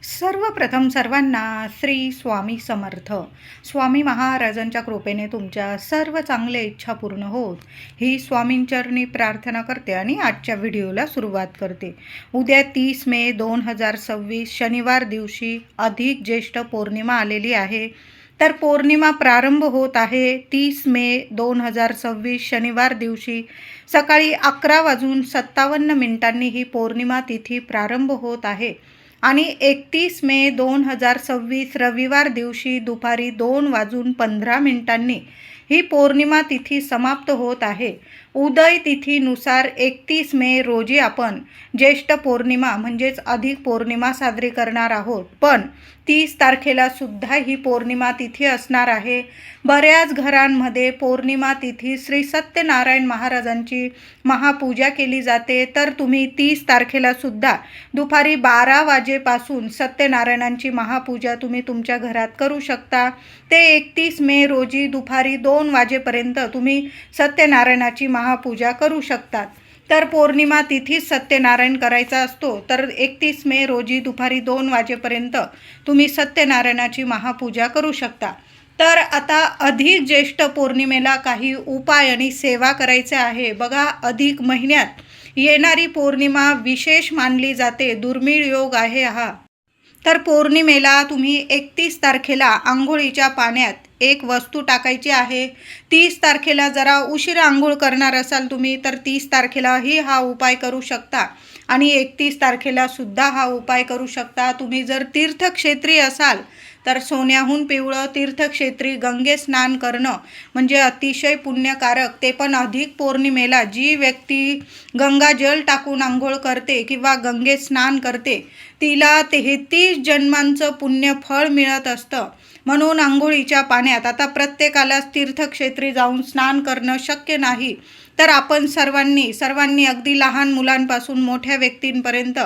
सर्वप्रथम सर्वांना श्री स्वामी समर्थ. स्वामी महाराजांच्या कृपेने तुमच्या सर्व चांगल्या इच्छा पूर्ण होत ही स्वामींचरणी प्रार्थना करते आणि आजच्या व्हिडिओला सुरुवात करते. उद्या 30 मे 2026 शनिवार दिवशी अधिक ज्येष्ठ पौर्णिमा आलेली आहे. तर पौर्णिमा प्रारंभ होत आहे 30 मे 2026 शनिवार दिवशी सकाळी 11:57 ही पौर्णिमा तिथी प्रारंभ होत आहे आणि 31 मे 2026 रविवार दिवशी दुपारी 2:15 ही पौर्णिमा तिथी समाप्त होत आहे. उदय तिथीनुसार 31 मे रोजी आपण ज्येष्ठ पौर्णिमा म्हणजेच अधिक पौर्णिमा साजरी करणार आहोत. पण 30 तारखेला सुद्धा ही पौर्णिमा तिथी असणार आहे. बऱ्याच घरांमध्ये पौर्णिमा तिथी श्री सत्यनारायण महाराजांची महापूजा केली जाते. तर तुम्ही 30 तारखेला सुद्धा दुपारी 12 वाजेपासून सत्यनारायणांची महापूजा तुम्ही तुमच्या घरात करू शकता. ते 31 मे रोजी दुपारी 2 वाजेपर्यंत तुम्ही सत्यनारायणाची महापूजा करू शकतात. तर पौर्णिमा तिथीच सत्यनारायण करायचा असतो. तर 31 मे रोजी दुपारी 2 वाजेपर्यंत तुम्ही सत्यनारायणाची महापूजा करू शकता. तर आता अधिक ज्येष्ठ पौर्णिमेला काही उपाय आणि सेवा करायचे आहे. बघा, अधिक महिन्यात येणारी पौर्णिमा विशेष मानली जाते. दुर्मिळ योग आहे हा. तर पौर्णिमेला तुम्ही 31 तारखेला आंघोळीच्या पाण्यात एक वस्तू टाकायची आहे. 30 तारखेला जरा उशिरा आंघोळ करणार असाल तुम्ही तर 30 तारखेलाही हा उपाय करू शकता आणि 31 तारखेला सुद्धा हा उपाय करू शकता. तुम्ही जर तीर्थक्षेत्री असाल तर सोन्याहून पिवळं तीर्थक्षेत्री गंगे स्नान करणं म्हणजे अतिशय पुण्यकारक. ते पण अधिक पौर्णिमेला जी व्यक्ती गंगाजल टाकून आंघोळ करते किंवा गंगे स्नान करते तिला 33 जन्मांचं पुण्यफळ मिळत असतं. म्हणून आंघोळीच्या पाण्यात आता प्रत्येकालाच तीर्थक्षेत्री जाऊन स्नान करणं शक्य नाही. तर आपण सर्वांनी अगदी लहान मुलांपासून मोठ्या व्यक्तींपर्यंत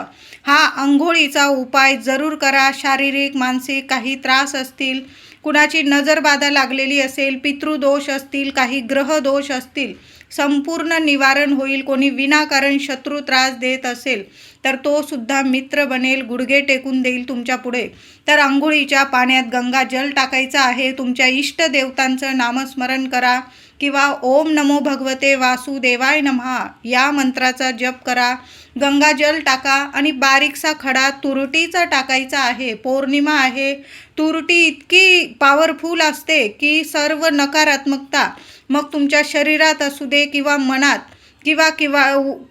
हा आंघोळीचा उपाय जरूर करा. शारीरिक मानसिक काही त्रास असतील, कुणाची नजरबाधा लागलेली असेल, पितृदोष असतील, काही ग्रहदोष असतील, संपूर्ण निवारण होईल. कोणी विनाकारण शत्रू त्रास देत असेल तर तो सुद्धा मित्र बनेल, गुडघे टेकून देईल तुमच्या पुढे. तर आंघोळीच्या पाण्यात गंगाजल टाकायचं आहे. तुमच्या इष्टदेवतांचं नामस्मरण करा किंवा ओम नमो भगवते वासुदेवाय नमः या मंत्राचा जप करा. गंगाजल टाका आणि बारीकसा खडा तुरटीचा टाकायचा आहे. पौर्णिमा आहे, तुरटी इतकी पॉवरफुल असते की सर्व नकारात्मकता मग तुमच्या शरीरात असू दे किंवा मनात किंवा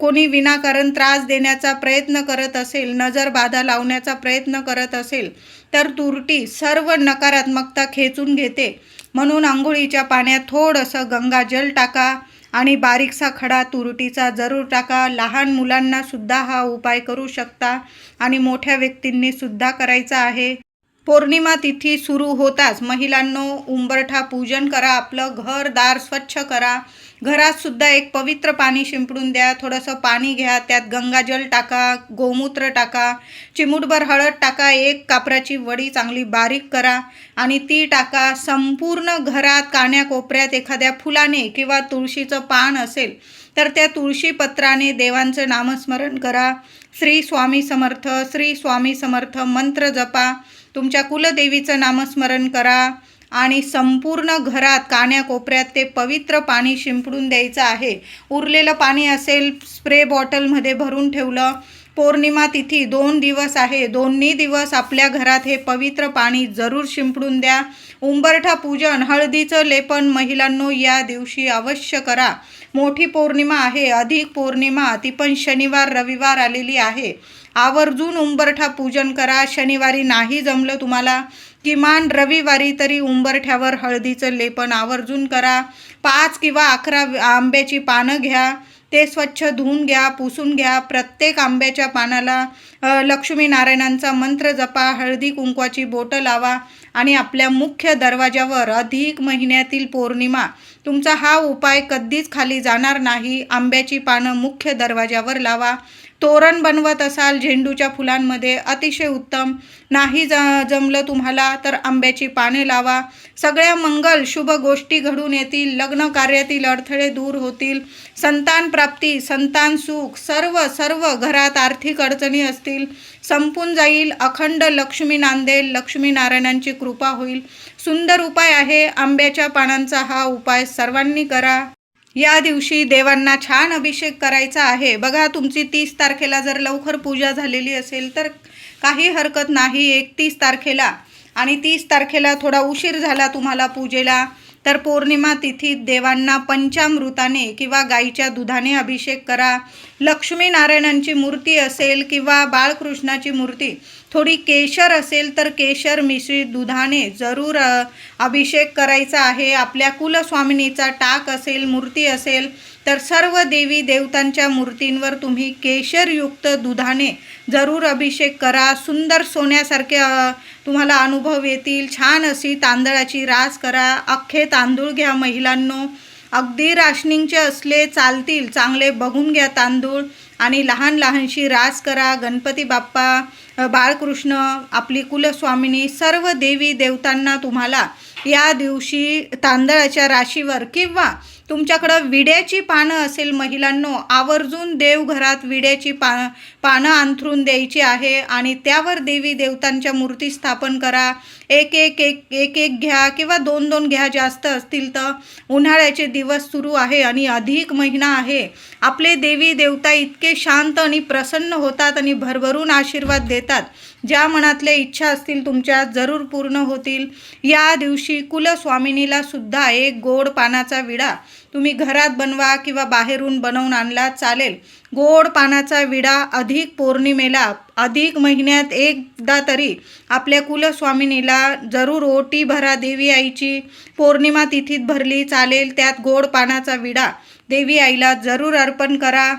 कोणी विनाकारण त्रास देण्याचा प्रयत्न करत असेल, नजर बाधा लावण्याचा प्रयत्न करत असेल तर तुरटी सर्व नकारात्मकता खेचून घेते. म्हणून आंघोळीच्या पाण्यात थोडंसं गंगाजल टाका आणि बारीकसा खडा तुरटीचा जरूर टाका. लहान मुलांना सुद्धा हा उपाय करू शकता आणि मोठ्या व्यक्तींनी सुद्धा करायचा आहे. पौर्णिमा तिथी सुरू होताच महिलांनो उंबरठा पूजन करा. आपलं घर दार स्वच्छ करा. घरात सुद्धा एक पवित्र पाणी शिंपडून द्या. थोडंसं पाणी घ्या, त्यात गंगाजल टाका, गोमूत्र टाका, चिमूटभर हळद टाका, एक कापराची वडी चांगली बारीक करा आणि ती टाका. संपूर्ण घरात कान्याकोपऱ्यात एखाद्या फुलाने किंवा तुळशीचं पान असेल तर त्या तुळशीपत्राने देवांचं नामस्मरण करा. श्री स्वामी समर्थ, श्री स्वामी समर्थ मंत्र जपा. तुमच्या कुलदेवीचं नामस्मरण करा आणि संपूर्ण घरात कान्याकोपऱ्यात ते पवित्र पाणी शिंपडून द्यायचं आहे. उरलेलं पाणी असेल स्प्रे बॉटलमध्ये भरून ठेवलं. पौर्णिमा तिथी 2 दिवस आहे. दोन्ही दिवस आपल्या घरात हे पवित्र पाणी जरूर शिंपडून द्या. उंबरठा पूजन, हळदीचं लेपन महिलांनो या दिवशी अवश्य करा. मोठी पौर्णिमा आहे, अधिक पौर्णिमा, ती पण शनिवार रविवार आलेली आहे. आवर्जून उंबरठा पूजन करा. शनिवारी नाही जमलं तुम्हाला किमान रविवारी तरी उंबरठ्यावर हळदीचं लेपन आवर्जून करा. 5 किंवा 11 आंब्याची पानं घ्या. ते स्वच्छ धुवून घ्या, पुसून घ्या. प्रत्येक आंब्याच्या पानाला लक्ष्मीनारायणांचा मंत्र जपा. हळदी कुंकवाची बोटं लावा आणि आपल्या मुख्य दरवाजावर अधिक महिन्यातील पौर्णिमा तुमचा हा उपाय कधीच खाली जाणार नाही. आंब्याची पानं मुख्य दरवाजावर लावा. तोरण बनवत असाल झेंडूच्या फुलांमध्ये, अतिशय उत्तम. नाही जमलं तुम्हाला तर आंब्याची पाने लावा. सगळ्या मंगल शुभ गोष्टी घडून येतील. लग्न कार्यातील अडथळे दूर होतील. संतान प्राप्ती, संतान सुख, सर्व घरात आर्थिक अडचणी असतील संपून जाईल. अखंड लक्ष्मी नांदेल. लक्ष्मीनारायणांची कृपा होईल. सुंदर उपाय आहे. आंब्याच्या पानांचा हा उपाय सर्वांनी करा. या दिवशी देवांना छान अभिषेक करायचा आहे. बघा, तुमची 30 तारखेला जर लवकर पूजा झालेली असेल तर काही हरकत नाही. 31 तारखेला आणि 30 तारखेला थोडा उशीर झाला तुम्हाला पूजेला, तर पौर्णिमा तिथीत देवांना पंचामृताने किंवा गाईच्या दुधाने अभिषेक करा. लक्ष्मीनारायणांची मूर्ती असेल किंवा बाळकृष्णाची मूर्ती, थोडी केशर असेल तर केशर मिश्रित दुधाने जरूर अभिषेक करायचा आहे. आपल्या कुलस्वामिनीचा टाक असेल, मूर्ती असेल तर सर्व देवी देवतांच्या मूर्तींवर तुम्ही केशरयुक्त दुधाने जरूर अभिषेक करा. सुंदर सोन्यासारखे तुम्हाला अनुभव येतील. छान अशी तांदळाची रास करा. अख्खे तांदूळ घ्या महिलांनो. अगदी राशनिंगचे असले चालतील, चांगले बघून घ्या तांदूळ आणि लहानशी रास करा. गणपती बाप्पा, बाळकृष्ण, आपली कुलस्वामिनी, सर्व देवी देवतांना तुम्हाला या दिवशी तांदळाच्या राशीवर किंवा तुमच्याकडं विड्याची पानं असेल महिलांनो, आवर्जून देवघरात विड्याची पानं अंथरून द्यायची आहे आणि त्यावर देवी देवतांच्या मूर्ती स्थापन करा. एक घ्या किंवा दोन घ्या, जास्त असतील तर. उन्हाळ्याचे दिवस सुरू आहे आणि अधिक महिना आहे. आपले देवी देवता इतके शांत आणि प्रसन्न होतात आणि भरभरून आशीर्वाद देतात. ज्या मनातल्या इच्छा असतील तुमच्या जरूर पूर्ण होतील. या दिवशी कुलस्वामिनीला सुद्धा एक गोड पानाचा विडा तुम्ही घरात बनवा किंवा बाहेरून बनवून आणला चालेल. गोड पानाचा विडा अधिक पौर्णिमेला, अधिक महिन्यात एकदा तरी आपल्या कुलस्वामिनीला जरूर ओटी भरा. देवी आईची पौर्णिमा तिथीत भरली चालेल. त्यात गोड पानाचा विडा देवी आईला जरूर अर्पण करा.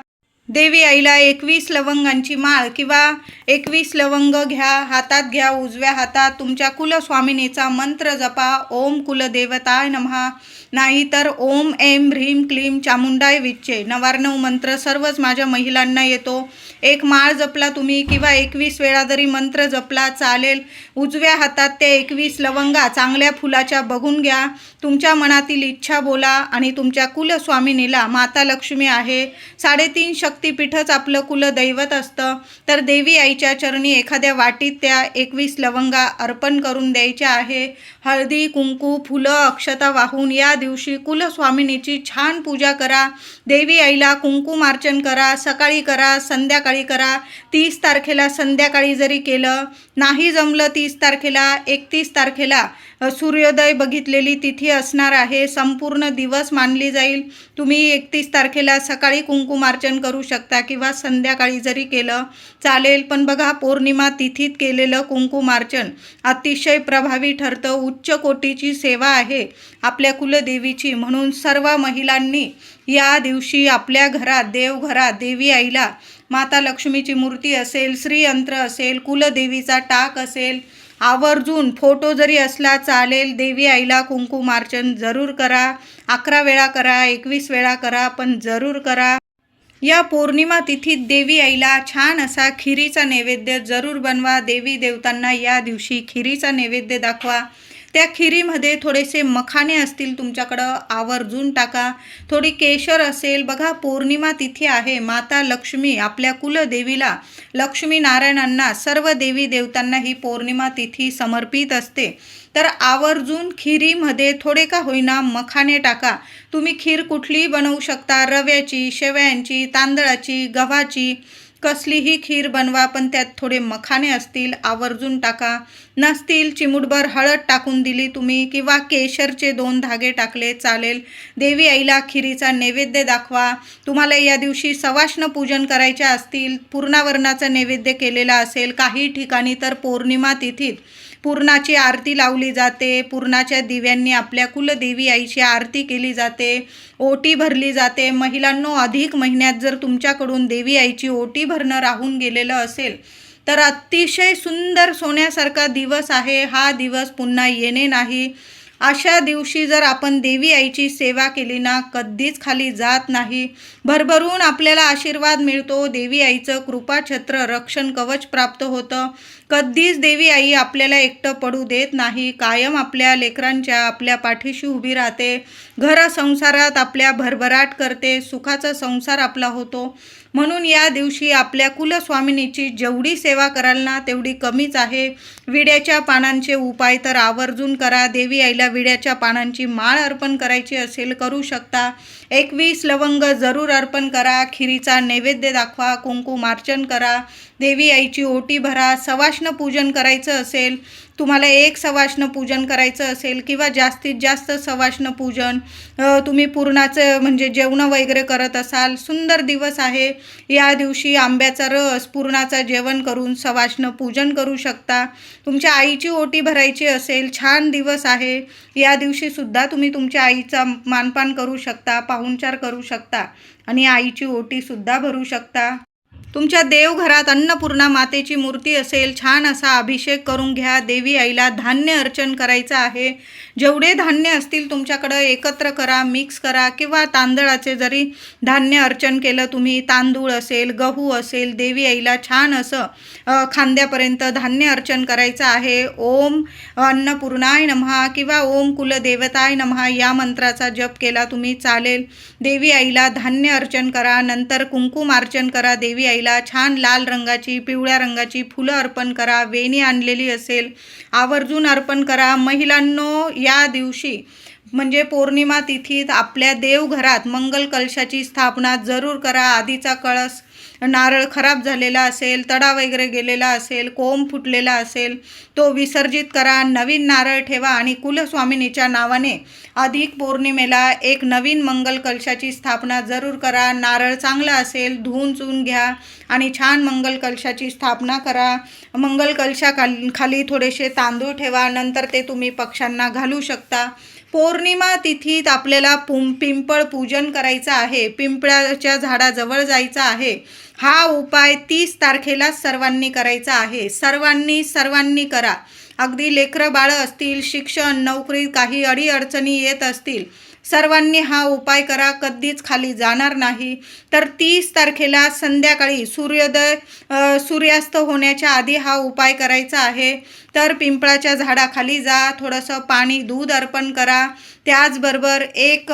देवी आईला 21 लवंगांची माळ किंवा 21 लवंग घ्या, हातात घ्या. उजव्या हातात तुमच्या कुलस्वामिनीचा मंत्र जपा. ओम कुलदेवताय नमः, नाहीतर ओम ऐं ह्रीं क्लीं चामुंडाय विच्चे. 99 मंत्र सर्वच माझ्या महिलांना येतो. एक माळ जपला तुम्ही किंवा 21 वेळा जरी मंत्र जपला चालेल. उजव्या हातात त्या 21 लवंगा चांगल्या फुलाच्या बघून घ्या. तुमच्या मनातील इच्छा बोला आणि तुमच्या कुलस्वामिनीला, माता लक्ष्मी आहे, 3.5 शक्तिपीठच आपलं कुलदैवत असतं, तर देवी आईच्या चरणी एखाद्या वाटीत त्या 21 लवंगा अर्पण करून द्यायच्या आहे. हळदी कुंकू फुलं अक्षता वाहून या दिवशी कुलस्वामिनीची छान पूजा करा. देवी आईला कुंकुमार्चन करा. सकाळी करा, संध्याकाळी करा. 30 तारखेला संध्याकाळी जरी केलं, नाही जमलं 30 तारखेला, 31 तारखेला सूर्योदय बघितलेली तिथी असणार आहे. संपूर्ण दिवस मानली जाईल. तुम्ही 31 तारखेला सकाळी कुंकुमार्चन करू शकता किंवा संध्याकाळी जरी केलं चालेल. पण बघा, पौर्णिमा तिथीत केलेलं कुंकुमार्चन अतिशय प्रभावी ठरतं. उच्च कोटीची सेवा आहे आपल्या कुलदेवीची. म्हणून सर्व महिलांनी या दिवशी आपल्या घरात, देवघरात देवी आईला, माता लक्ष्मीची मूर्ती असेल, श्रीयंत्र असेल, कुलदेवीचा टाक असेल, आवर्जून फोटो जरी असला चालेल, देवी आईला कुंकुमार्चन जरूर करा. 11 वेळा करा, 21 वेळा करा, पण जरूर करा. या पौर्णिमा तिथीत देवी आईला छान असा खिरीचा नैवेद्य जरूर बनवा. देवी देवतांना या दिवशी खिरीचा नैवेद्य दाखवा. त्या खिरीमध्ये थोडेसे मखाणे असतील तुमच्याकडं, आवर्जून टाका. थोडी केशर असेल. बघा, पौर्णिमा तिथी आहे. माता लक्ष्मी, आपल्या कुलदेवीला, लक्ष्मीनारायणांना, सर्व देवी देवतांना ही पौर्णिमा तिथी समर्पित असते. तर आवर्जून खिरीमध्ये थोडे का होईना मखाणे टाका. तुम्ही खीर कुठलीही बनवू शकता. रव्याची, शेवयांची, तांदळाची, गव्हाची, कसलीही खीर बनवा, पण त्यात थोडे मखाणे असतील आवर्जून टाका. नसतील, चिमूटभर हळद टाकून दिली तुम्ही किंवा केशरचे 2 धागे टाकले चालेल. देवी आईला खिरीचा नैवेद्य दाखवा. तुम्हाला या दिवशी सवाष्ण पूजन करायचे असतील, पूर्णावरणाचा नैवेद्य केलेला असेल, काही ठिकाणी तर पौर्णिमा तिथीत पूर्णाची आरती लावली जाते. पूर्णाच्या दिव्यांनी आपल्या कुलदेवी आईची आरती केली जाते. ओटी भरली जाते. महिलांनो, अधिक महिन्यात जर तुमच्याकडून देवी आईची ओटी भरणं राहून गेलेलं असेल तर अतिशय सुंदर सोन्यासारखा दिवस आहे. हा दिवस पुन्हा येणे नाही. अशा दिवशी जर आपण देवी आईची सेवा केली ना, कधीच खाली जात नाही. भरभरून आपल्याला आशीर्वाद मिळतो. देवी आईचं कृपाछत्र रक्षण कवच प्राप्त होतं. कधीच देवी आई आपल्याला एकटं पडू देत नाही. कायम आपल्या लेकरांच्या आपल्या पाठीशी उभी राहते. घर संसारात आपल्या भरभराट करते. सुखाचा संसार आपला होतो. म्हणून या दिवशी आपल्या कुलस्वामिनीची जेवढी सेवा कराल ना तेवढी कमीच आहे. विड्याच्या पानांचे उपाय तर आवर्जून करा. देवी आईला विड्याच्या पानांची माळ अर्पण करायची असेल करू शकता. 21 लवंग जरूर अर्पण करा. खिरीचा नैवेद्य दाखवा. कुंकुमार्चन करा. देवी आईची ओटी भरा. सवाष्ण पूजन करायचं असेल, तुम्हाला एक सवाष्ण पूजन करायचं असेल किंवा जास्तीत जास्त सवाष्ण पूजन तुम्ही पूर्णाचं म्हणजे जेवण वगैरे करत असाल, सुंदर दिवस आहे. या दिवशी आंब्याचा रस पूर्णाचं जेवण करून सवाष्ण पूजन करू शकता. तुमच्या आईची ओटी भरायची असेल, छान दिवस आहे. या दिवशीसुद्धा तुम्ही तुमच्या आईचा मानपान करू शकता, पाहुणचार करू शकता आणि आईची ओटीसुद्धा भरू शकता. तुमच्या देवघरात अन्नपूर्णा मातेची मूर्ती असेल, छान असा अभिषेक करून घ्या. देवी आईला धान्य अर्चन करायचं आहे. जेवढे धान्य असतील तुमच्याकडं एकत्र करा, मिक्स करा किंवा तांदळाचे जरी धान्य अर्चन केलं तुम्ही, तांदूळ असेल, गहू असेल, देवी आईला छान असं खांद्यापर्यंत धान्य अर्चन करायचं आहे. ओम अन्नपूर्णाय नमः किंवा ओम कुलदेवताय नमः या मंत्राचा जप केला तुम्ही चालेल. देवी आईला धान्य अर्चन करा. नंतर कुंकुमार्चन करा. देवी आईला छान लाल रंगाची, पिवळ्या रंगाची फुलं अर्पण करा. वेणी आणलेली असेल आवर्जून अर्पण करा. महिलांनो, या दिवशी म्हणजे पौर्णिमा तिथीत आपल्या देवघरात मंगल कलशाची स्थापना जरूर करा. आधीचा कळस नारळ खराब झालेला असेल, तडा वगैरे गेलेला असेल, कोंब फुटलेला असेल, तो विसर्जित करा. नवीन नारळ ठेवा आणि कुलस्वामिनीच्या नावाने अधिक पौर्णिमेला एक नवीन मंगल कलशाची स्थापना जरूर करा. नारळ चांगला असेल धुवून चुवून घ्या आणि छान मंगल कलशाची स्थापना करा. मंगल कलशाखाली थोडेसे तांदूळ ठेवा. नंतर ते तुम्ही पक्ष्यांना घालू शकता. पौर्णिमा तिथीत आपल्याला पिंपळ पूजन करायचं आहे. पिंपळाच्या झाडाजवळ जायचं आहे. हा उपाय 30 तारखेला सर्वांनी करायचा आहे. सर्वांनी करा. अगदी लेकरं बाळं असतील, शिक्षण नोकरी काही अडीअडचणी येत असतील, सर्वांनी हा उपाय करा. कधीच खाली जाणार नाही. तर 30 तारखेला संध्याकाळी सूर्यास्त होण्याच्या आधी हा उपाय करायचा आहे. तर पिंपळाच्या झाडाखाली जा, थोडंसं पाणी दूध अर्पण करा. त्याचबरोबर एक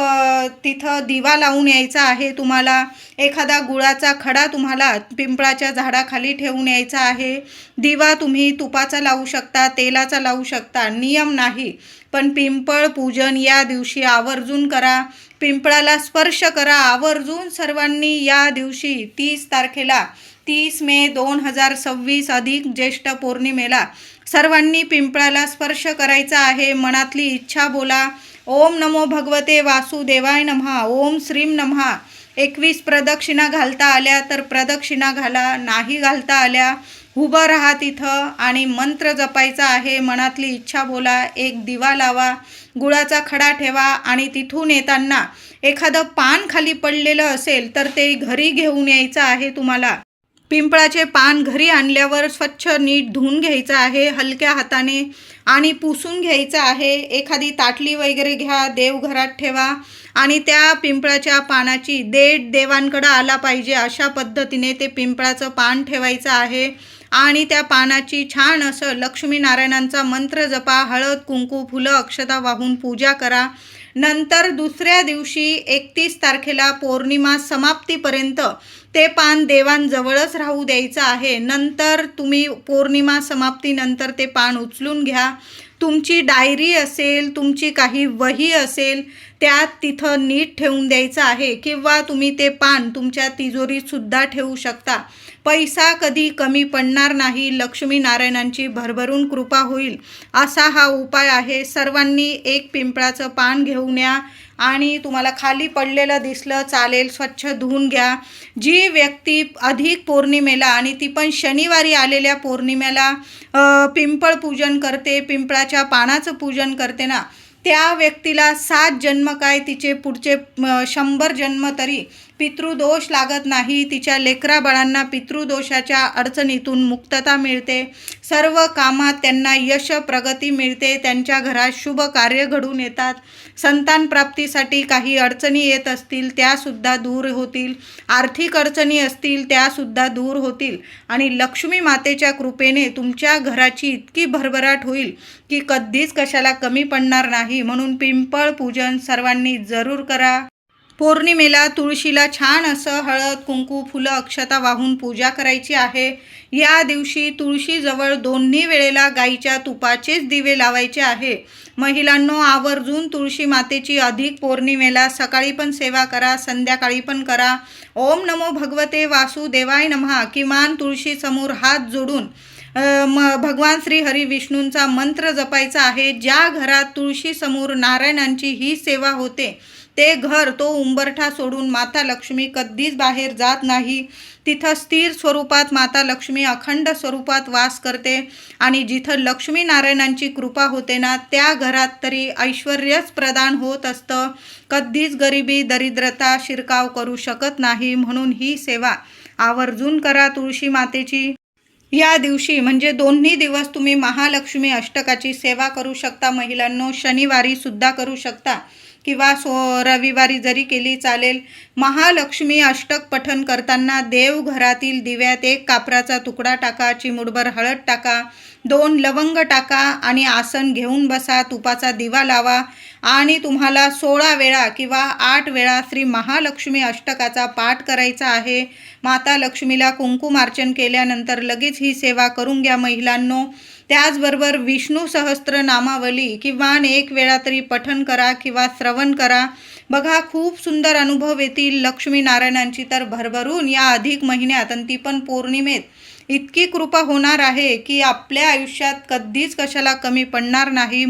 तिथं दिवा लावून यायचा आहे. तुम्हाला एखादा गुळाचा खडा तुम्हाला पिंपळाच्या झाडाखाली ठेवून यायचा आहे. दिवा तुम्ही तुपाचा लावू शकता, तेलाचा लावू शकता, नियम नाही. पण पिंपळ पूजन या दिवशी आवर्जून करा. पिंपळाला स्पर्श करा आवर्जून सर्वांनी. या दिवशी 30 तारखेला 30 मे 2026 अधिक ज्येष्ठ पौर्णिमेला सर्वांनी पिंपळाला स्पर्श करायचा आहे. मनातली इच्छा बोला. ओम नमो भगवते वासुदेवाय नमः. ओम श्रीम नमः. 21 प्रदक्षिणा घालता आल्या तर प्रदक्षिणा घाला, नाही घालता आल्या उभं राहा तिथं आणि मंत्र जपायचा आहे. मनातली इच्छा बोला. एक दिवा लावा, गुळाचा खडा ठेवा आणि तिथून येताना एखादं पान खाली पडलेलं असेल तर ते घरी घेऊन यायचं आहे. तुम्हाला पिंपळाचे पान घरी आणल्यावर स्वच्छ नीट धुवून घ्यायचं आहे हलक्या हाताने आणि पुसून घ्यायचं आहे. एखादी ताटली वगैरे घ्या, देवघरात ठेवा आणि त्या पिंपळाच्या पानाची देवांकडं आला पाहिजे अशा पद्धतीने ते पिंपळाचं पान ठेवायचं आहे. आणि त्या पानाची छान असं लक्ष्मीनारायणांचा मंत्र जपा. हळद कुंकू फुलं अक्षता वाहून पूजा करा. नंतर दुसऱ्या दिवशी 31 तारखेला पौर्णिमा समाप्तीपर्यंत ते पान देवांजवळच राहू द्यायचं आहे. नंतर तुम्ही पौर्णिमा समाप्तीनंतर ते पान उचलून घ्या. तुमची डायरी असेल, तुमची काही वही असेल त्यात तिथं नीट ठेवून द्यायचं आहे किंवा तुम्ही ते पान तुमच्या तिजोरीतसुद्धा ठेवू शकता. पैसा कधी कमी पडणार नाही. लक्ष्मीनारायणांची भरभरून कृपा होईल असा हा उपाय आहे. सर्वांनी एक पिंपळाचं पान घेऊन या आणि तुम्हाला खाली पडलेलं दिसलं चालेल, स्वच्छ धुवून घ्या. जी व्यक्ती अधिक पौर्णिमेला आणि ती पण शनिवारी आलेल्या पौर्णिमेला पिंपळ पूजन करते, पिंपळाच्या पानाचं पूजन करते ना, त्या व्यक्तीला 7 जन्म काय तिचे पुढचे 100 जन्म तरी पितृदोष लागत नाही, तिच्या लेकराबाळांना पितृदोषाच्या अडचणीतून मुक्तता मिळते, सर्व कामात त्यांना यश प्रगती मिळते, त्यांच्या घरात शुभ कार्य घडून येतात, संतान प्राप्तीसाठी काही अडचणी येत असतील त्यासुद्धा दूर होतील, आर्थिक अडचणी असतील त्यासुद्धा दूर होतील आणि लक्ष्मी मातेच्या कृपेने तुमच्या घराची इतकी भरभराट होईल की कधीच कशाला कमी पडणार नाही. म्हणून पिंपळ पूजन सर्वांनी जरूर करा. पौर्णिमेला तुळशीला छान असं हळद कुंकू फुलं अक्षता वाहून पूजा करायची आहे. या दिवशी तुळशीजवळ दोन्ही वेळेला गाईच्या तुपाचेच दिवे लावायचे आहे. महिलांनो, आवर्जून तुळशी मातेची अधिक पौर्णिमेला सकाळी पण सेवा करा, संध्याकाळी पण करा. ओम नमो भगवते वासुदेवाय नमः किमान तुळशी समोर हात जोडून भगवान श्री हरी विष्णूंचा मंत्र जपायचा आहे. ज्या घरात तुळशी समोर नारायणांची ही सेवा होते ते घर, तो उंबरठा सोडून माता लक्ष्मी कधीच बाहेर जात नाही. तिथं स्थिर स्वरूपात माता लक्ष्मी अखंड स्वरूपात वास करते आणि जिथं लक्ष्मी नारायणांची कृपा होते ना, त्या घरात तरी ऐश्वर्यच प्रदान होत असतं. कधीच गरिबी दरिद्रता शिरकाव करू शकत नाही. म्हणून ही सेवा आवर्जून करा तुळशी मातेची. या दिवशी म्हणजे दोन्ही दिवस तुम्ही महालक्ष्मी अष्टकाची सेवा करू शकता. महिलांनो, शनिवारी सुद्धा करू शकता किंवा रविवारी जरी केली चालेल. महालक्ष्मी अष्टक पठण करताना देवघरातील दिव्यात एक कापराचा तुकडा टाका, चिमूटभर हळद टाका, 2 लवंग टाका आणि आसन घेऊन बसा. तुपाचा दिवा लावा आणि तुम्हाला 16 वेळा किंवा 8 वेळा श्री महालक्ष्मी अष्टकाचा पाठ करायचा आहे. माता लक्ष्मीला कुंकुमार्चन केल्यानंतर लगेच ही सेवा करून घ्या महिलांनो. त्याचबरोबर विष्णू सहस्त्र नामावली किमान 1 वेळा तरी पठण करा किंवा श्रवण करा. बघा, खूप सुंदर अनुभव येतील लक्ष्मी नारायणांची तर भरभरून या अधिक महिन्यात आणि ती पण पौर्णिमेत इतकी कृपा होणार आहे की आपल्या आयुष्यात कधीच कशाला कमी पडणार नाही.